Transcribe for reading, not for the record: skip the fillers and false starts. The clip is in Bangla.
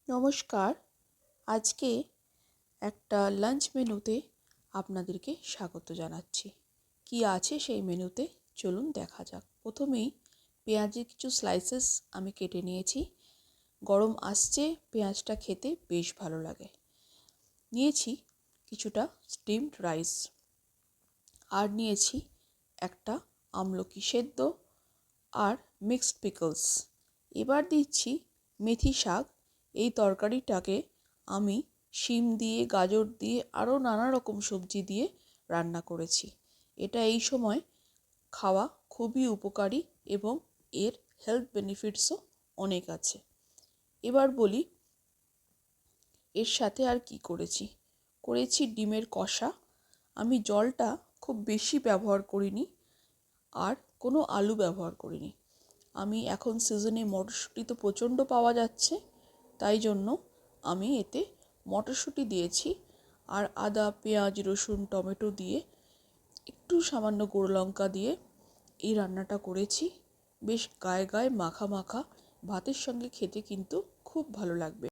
নমস্কার। আজকে একটা লাঞ্চ মেনুতে আপনাদেরকে স্বাগত জানাচ্ছি। কি আছে সেই মেনুতে চলুন দেখা যাক। প্রথমেই পেঁয়াজের কিছু স্লাইসেস আমি কেটে নিয়েছি। গরম আসছে, পেঁয়াজটা খেতে বেশ ভালো লাগে। নিয়েছি কিছুটা স্টিমড রাইস, আর নিয়েছি একটা আমলকি সেদ্ধ আর মিক্সড পিকলস। এবার দিচ্ছি মেথি শাক। এই তরকারিটাকে আমি শিম দিয়ে, গাজর দিয়ে, আরও নানা রকম সবজি দিয়ে রান্না করেছি। এটা এই সময় খাওয়া খুবই উপকারী এবং এর হেলথ বেনিফিটসও অনেক আছে। এবার বলি এর সাথে আর কি করেছি। করেছি ডিমের কষা। আমি জলটা খুব বেশি ব্যবহার করিনি আর কোনো আলু ব্যবহার করিনি। আমি এখন সিজনে মটরশুঁটি তো প্রচণ্ড পাওয়া যাচ্ছে, তাই জন্য আমি এতে মটরশুঁটি দিয়েছি আর আদা, পেঁয়াজ, রসুন, টমেটো দিয়ে একটু সামান্য গুঁড়ো লঙ্কা দিয়ে এই রান্নাটা করেছি। বেশ গায়ে গায়ে মাখা মাখা, ভাতের সঙ্গে খেতে কিন্তু খুব ভালো লাগবে।